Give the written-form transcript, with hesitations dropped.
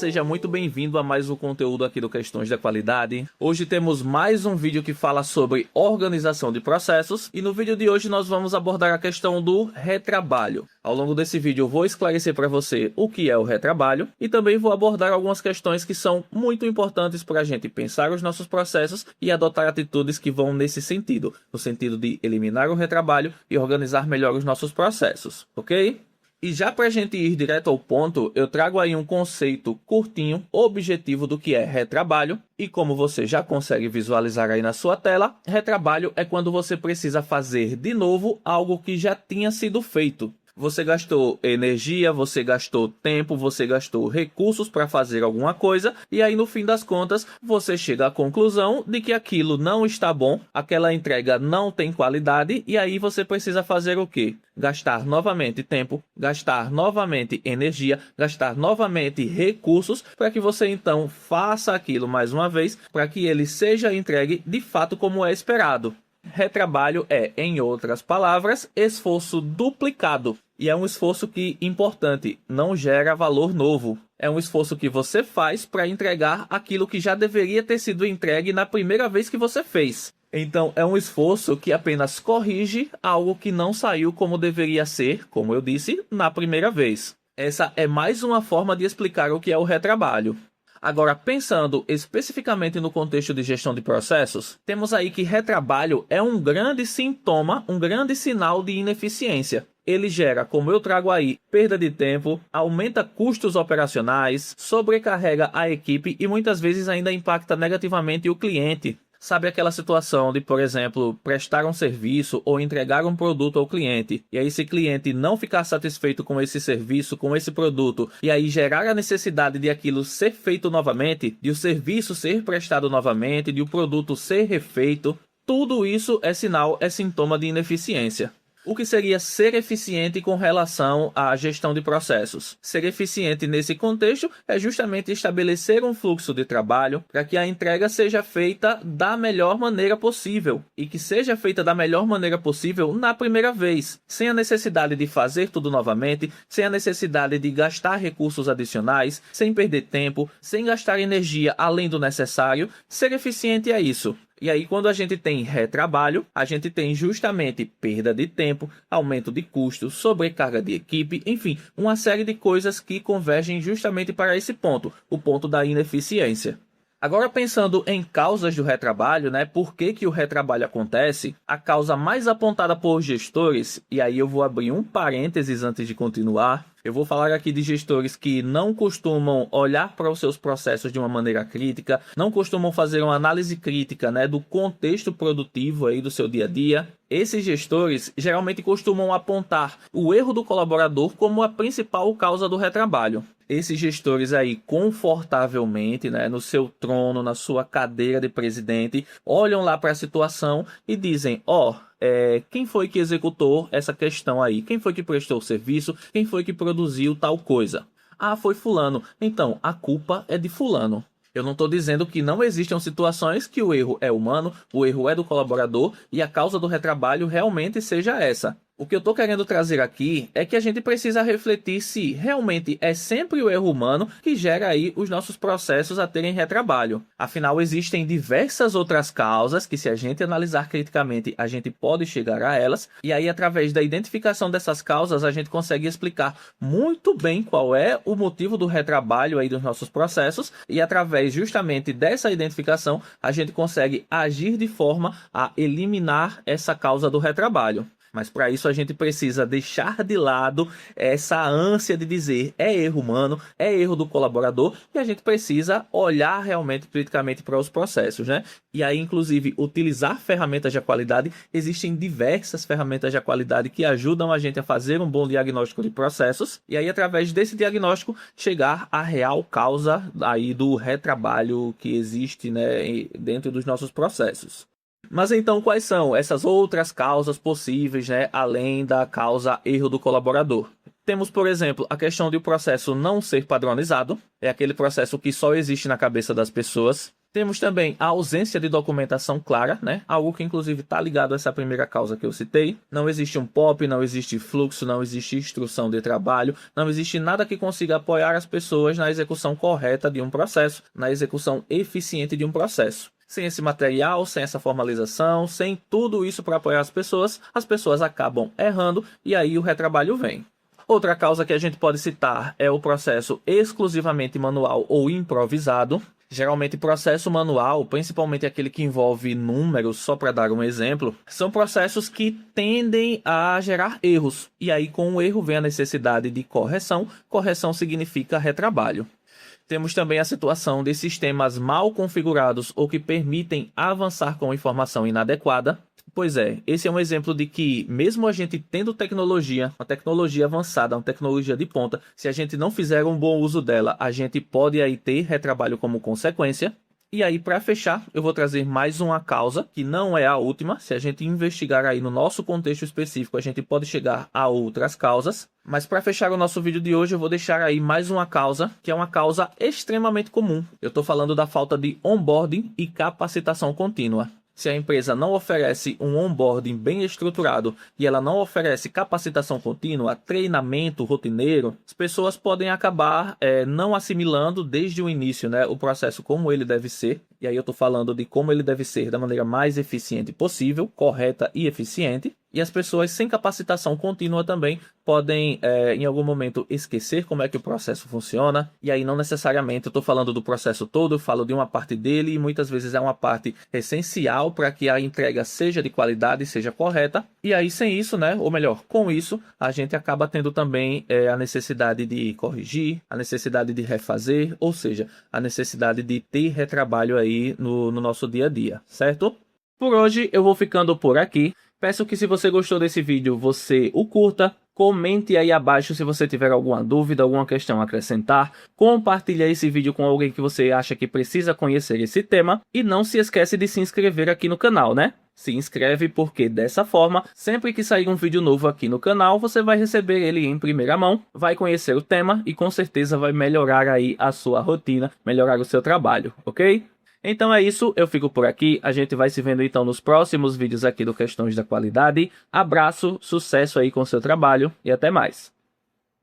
seja muito bem-vindo a mais um conteúdo aqui do Questões da Qualidade. Hoje temos mais um vídeo que fala sobre organização de processos e no vídeo de hoje nós vamos abordar a questão do retrabalho. Ao longo desse vídeo eu vou esclarecer para você o que é o retrabalho e também vou abordar algumas questões que são muito importantes para a gente pensar os nossos processos e adotar atitudes que vão nesse sentido, no sentido de eliminar o retrabalho e organizar melhor os nossos processos, ok? E já para a gente ir direto ao ponto, eu trago aí um conceito curtinho, objetivo do que é retrabalho. E como você já consegue visualizar aí na sua tela, retrabalho é quando você precisa fazer de novo algo que já tinha sido feito. Você gastou energia, você gastou tempo, você gastou recursos para fazer alguma coisa e aí no fim das contas você chega à conclusão de que aquilo não está bom, aquela entrega não tem qualidade e aí você precisa fazer o quê? Gastar novamente tempo, gastar novamente energia, gastar novamente recursos para que você então faça aquilo mais uma vez para que ele seja entregue de fato como é esperado. Retrabalho é, em outras palavras, esforço duplicado. E é um esforço que, importante, não gera valor novo. É um esforço que você faz para entregar aquilo que já deveria ter sido entregue na primeira vez que você fez. Então, é um esforço que apenas corrige algo que não saiu como deveria ser, como eu disse, na primeira vez. Essa é mais uma forma de explicar o que é o retrabalho. Agora, pensando especificamente no contexto de gestão de processos, temos aí que retrabalho é um grande sintoma, um grande sinal de ineficiência. Ele gera, como eu trago aí, perda de tempo, aumenta custos operacionais, sobrecarrega a equipe e muitas vezes ainda impacta negativamente o cliente. Sabe aquela situação de, por exemplo, prestar um serviço ou entregar um produto ao cliente, e aí esse cliente não ficar satisfeito com esse serviço, com esse produto, e aí gerar a necessidade de aquilo ser feito novamente, de o serviço ser prestado novamente, de o produto ser refeito, tudo isso é sinal, é sintoma de ineficiência. O que seria ser eficiente com relação à gestão de processos? Ser eficiente nesse contexto é justamente estabelecer um fluxo de trabalho para que a entrega seja feita da melhor maneira possível e que seja feita da melhor maneira possível na primeira vez, sem a necessidade de fazer tudo novamente, sem a necessidade de gastar recursos adicionais, sem perder tempo, sem gastar energia além do necessário. Ser eficiente é isso. E aí, quando a gente tem retrabalho, a gente tem justamente perda de tempo, aumento de custos, sobrecarga de equipe, enfim, uma série de coisas que convergem justamente para esse ponto, o ponto da ineficiência. Agora, pensando em causas do retrabalho, por que o retrabalho acontece, a causa mais apontada por gestores, e aí eu vou abrir um parênteses antes de continuar, eu vou falar aqui de gestores que não costumam olhar para os seus processos de uma maneira crítica, não costumam fazer uma análise crítica, do contexto produtivo aí do seu dia a dia. Esses gestores geralmente costumam apontar o erro do colaborador como a principal causa do retrabalho. Esses gestores aí, confortavelmente, no seu trono, na sua cadeira de presidente, olham lá para a situação e dizem, quem foi que executou essa questão aí? Quem foi que prestou o serviço? Quem foi que produziu tal coisa? Ah, foi fulano. Então, a culpa é de fulano. Eu não estou dizendo que não existam situações que o erro é humano, o erro é do colaborador e a causa do retrabalho realmente seja essa. O que eu estou querendo trazer aqui é que a gente precisa refletir se realmente é sempre o erro humano que gera aí os nossos processos a terem retrabalho. Afinal, existem diversas outras causas que, se a gente analisar criticamente, a gente pode chegar a elas. E aí, através da identificação dessas causas, a gente consegue explicar muito bem qual é o motivo do retrabalho aí dos nossos processos. E através justamente dessa identificação, a gente consegue agir de forma a eliminar essa causa do retrabalho. Mas para isso a gente precisa deixar de lado essa ânsia de dizer é erro humano, é erro do colaborador e a gente precisa olhar realmente criticamente para os processos, E aí, inclusive, utilizar ferramentas de qualidade. Existem diversas ferramentas de qualidade que ajudam a gente a fazer um bom diagnóstico de processos e aí, através desse diagnóstico, chegar à real causa aí do retrabalho que existe, dentro dos nossos processos. Mas então, quais são essas outras causas possíveis, além da causa erro do colaborador? Temos, por exemplo, a questão de o processo não ser padronizado, é aquele processo que só existe na cabeça das pessoas. Temos também a ausência de documentação clara, né? Algo que inclusive está ligado a essa primeira causa que eu citei. Não existe um POP, não existe fluxo, não existe instrução de trabalho, não existe nada que consiga apoiar as pessoas na execução correta de um processo, na execução eficiente de um processo. Sem esse material, sem essa formalização, sem tudo isso para apoiar as pessoas acabam errando e aí o retrabalho vem. Outra causa que a gente pode citar é o processo exclusivamente manual ou improvisado. Geralmente, processo manual, principalmente aquele que envolve números, só para dar um exemplo, são processos que tendem a gerar erros. E aí, com o erro, vem a necessidade de correção. Correção significa retrabalho. Temos também a situação de sistemas mal configurados ou que permitem avançar com informação inadequada. Pois é, esse é um exemplo de que, mesmo a gente tendo tecnologia, uma tecnologia avançada, uma tecnologia de ponta, se a gente não fizer um bom uso dela, a gente pode aí ter retrabalho como consequência. E aí, para fechar, eu vou trazer mais uma causa, que não é a última. Se a gente investigar aí no nosso contexto específico, a gente pode chegar a outras causas. Mas para fechar o nosso vídeo de hoje, eu vou deixar aí mais uma causa, que é uma causa extremamente comum. Eu estou falando da falta de onboarding e capacitação contínua. Se a empresa não oferece um onboarding bem estruturado e ela não oferece capacitação contínua, treinamento rotineiro, as pessoas podem acabar não assimilando desde o início, né, o processo como ele deve ser. E aí eu estou falando de como ele deve ser da maneira mais eficiente possível, correta e eficiente. E as pessoas sem capacitação contínua também podem, em algum momento, esquecer como é que o processo funciona. E aí não necessariamente eu estou falando do processo todo, eu falo de uma parte dele e muitas vezes é uma parte essencial para que a entrega seja de qualidade, seja correta. E aí sem isso, né, ou melhor, com isso, a gente acaba tendo também a necessidade de corrigir, a necessidade de refazer, ou seja, a necessidade de ter retrabalho aí no nosso dia a dia, certo? Por hoje eu vou ficando por aqui. Peço que se você gostou desse vídeo, você o curta, comente aí abaixo se você tiver alguma dúvida, alguma questão a acrescentar, compartilhe esse vídeo com alguém que você acha que precisa conhecer esse tema e não se esquece de se inscrever aqui no canal, né? Se inscreve porque dessa forma, sempre que sair um vídeo novo aqui no canal, você vai receber ele em primeira mão, vai conhecer o tema e com certeza vai melhorar aí a sua rotina, melhorar o seu trabalho, ok? Então é isso, eu fico por aqui, a gente vai se vendo então nos próximos vídeos aqui do Questões da Qualidade. Abraço, sucesso aí com o seu trabalho e até mais.